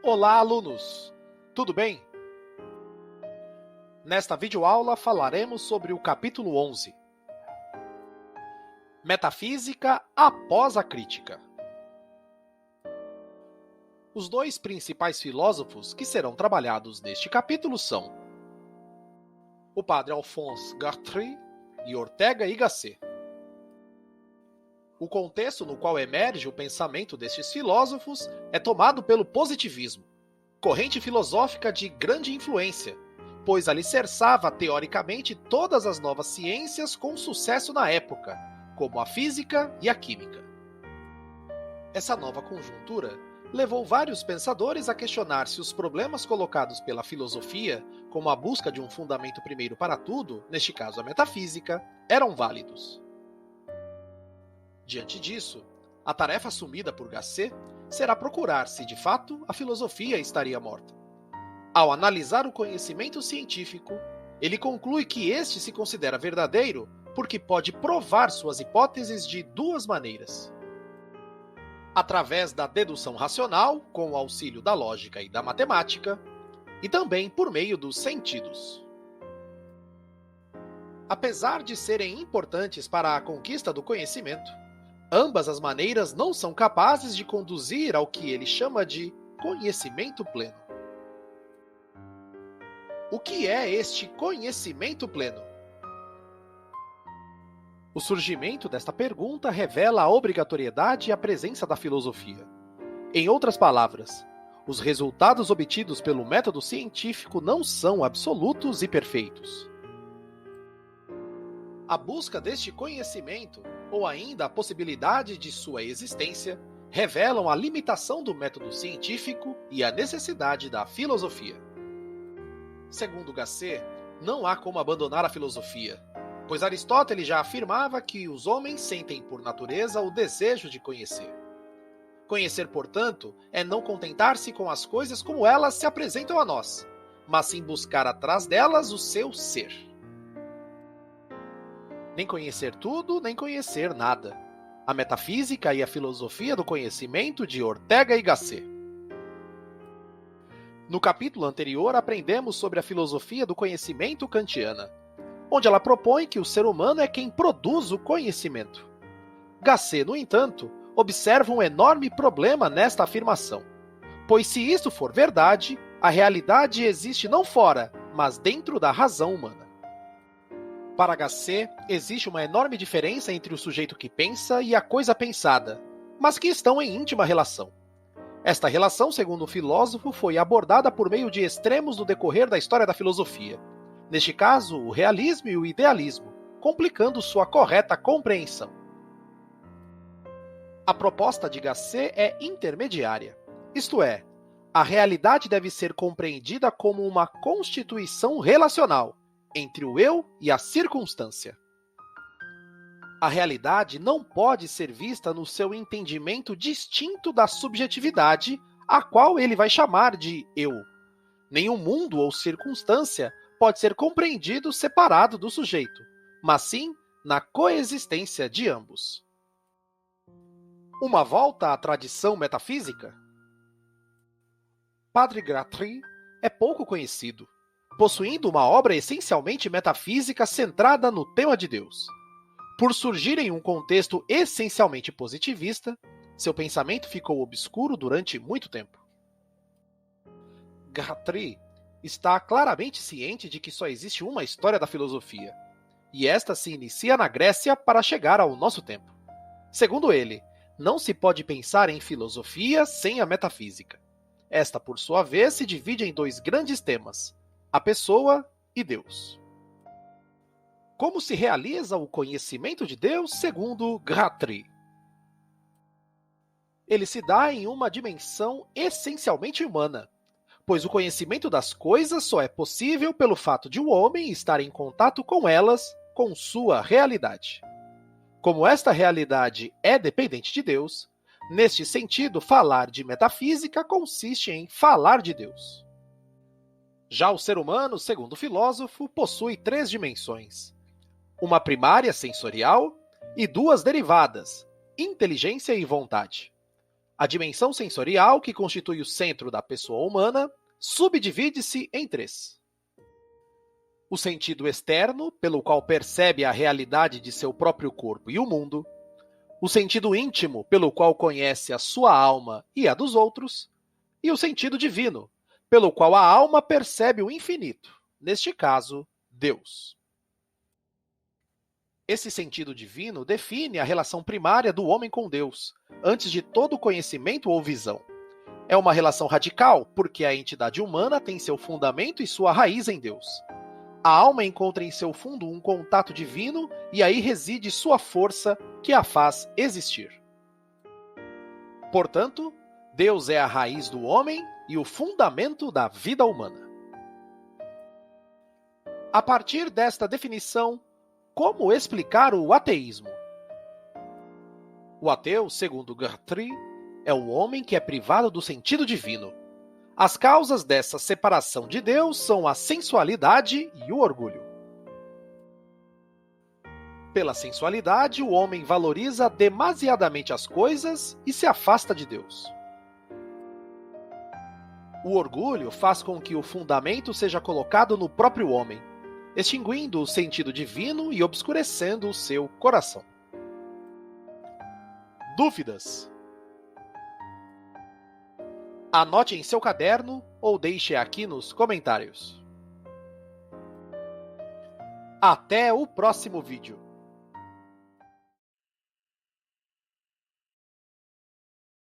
Olá, alunos! Tudo bem? Nesta videoaula falaremos sobre o capítulo 11. Metafísica após a crítica. Os dois principais filósofos que serão trabalhados neste capítulo são o padre Alphonse Guattari e Ortega y Gasset. O contexto no qual emerge o pensamento destes filósofos é tomado pelo positivismo, corrente filosófica de grande influência, pois alicerçava teoricamente todas as novas ciências com sucesso na época, como a física e a química. Essa nova conjuntura levou vários pensadores a questionar se os problemas colocados pela filosofia, como a busca de um fundamento primeiro para tudo, neste caso a metafísica, eram válidos. Diante disso, a tarefa assumida por Gasset será procurar se, de fato, a filosofia estaria morta. Ao analisar o conhecimento científico, ele conclui que este se considera verdadeiro porque pode provar suas hipóteses de duas maneiras: através da dedução racional, com o auxílio da lógica e da matemática, e também por meio dos sentidos. Apesar de serem importantes para a conquista do conhecimento, ambas as maneiras não são capazes de conduzir ao que ele chama de conhecimento pleno. O que é este conhecimento pleno? O surgimento desta pergunta revela a obrigatoriedade e a presença da filosofia. Em outras palavras, os resultados obtidos pelo método científico não são absolutos e perfeitos. A busca deste conhecimento, ou ainda a possibilidade de sua existência, revelam a limitação do método científico e a necessidade da filosofia. Segundo Gasset, não há como abandonar a filosofia, pois Aristóteles já afirmava que os homens sentem por natureza o desejo de conhecer. Conhecer, portanto, é não contentar-se com as coisas como elas se apresentam a nós, mas sim buscar atrás delas o seu ser. Nem conhecer tudo, nem conhecer nada. A metafísica e a filosofia do conhecimento de Ortega y Gasset. No capítulo anterior, aprendemos sobre a filosofia do conhecimento kantiana, onde ela propõe que o ser humano é quem produz o conhecimento. Gasset, no entanto, observa um enorme problema nesta afirmação, pois se isto for verdade, a realidade existe não fora, mas dentro da razão humana. Para Gasset, existe uma enorme diferença entre o sujeito que pensa e a coisa pensada, mas que estão em íntima relação. Esta relação, segundo o filósofo, foi abordada por meio de extremos no decorrer da história da filosofia. Neste caso, o realismo e o idealismo, complicando sua correta compreensão. A proposta de Gasset é intermediária, isto é, a realidade deve ser compreendida como uma constituição relacional entre o eu e a circunstância. A realidade não pode ser vista no seu entendimento distinto da subjetividade, a qual ele vai chamar de eu. Nenhum mundo ou circunstância pode ser compreendido separado do sujeito, mas sim na coexistência de ambos. Uma volta à tradição metafísica? Padre Guattari é pouco conhecido, possuindo uma obra essencialmente metafísica centrada no tema de Deus. Por surgir em um contexto essencialmente positivista, seu pensamento ficou obscuro durante muito tempo. Guattari está claramente ciente de que só existe uma história da filosofia, e esta se inicia na Grécia para chegar ao nosso tempo. Segundo ele, não se pode pensar em filosofia sem a metafísica. Esta, por sua vez, se divide em dois grandes temas: a pessoa e Deus. Como se realiza o conhecimento de Deus segundo Guattari? Ele se dá em uma dimensão essencialmente humana, pois o conhecimento das coisas só é possível pelo fato de o homem estar em contato com elas, com sua realidade. Como esta realidade é dependente de Deus, neste sentido, falar de metafísica consiste em falar de Deus. Já o ser humano, segundo o filósofo, possui três dimensões: uma primária sensorial e duas derivadas, inteligência e vontade. A dimensão sensorial, que constitui o centro da pessoa humana, subdivide-se em três: o sentido externo, pelo qual percebe a realidade de seu próprio corpo e o mundo; o sentido íntimo, pelo qual conhece a sua alma e a dos outros; e o sentido divino, pelo qual a alma percebe o infinito, neste caso, Deus. Esse sentido divino define a relação primária do homem com Deus, antes de todo conhecimento ou visão. É uma relação radical, porque a entidade humana tem seu fundamento e sua raiz em Deus. A alma encontra em seu fundo um contato divino e aí reside sua força que a faz existir. Portanto, Deus é a raiz do homem e o fundamento da vida humana. A partir desta definição, como explicar o ateísmo? O ateu, segundo Guthrie, é o homem que é privado do sentido divino. As causas dessa separação de Deus são a sensualidade e o orgulho. Pela sensualidade, o homem valoriza demasiadamente as coisas e se afasta de Deus. O orgulho faz com que o fundamento seja colocado no próprio homem, extinguindo o sentido divino e obscurecendo o seu coração. Dúvidas? Anote em seu caderno ou deixe aqui nos comentários. Até o próximo vídeo.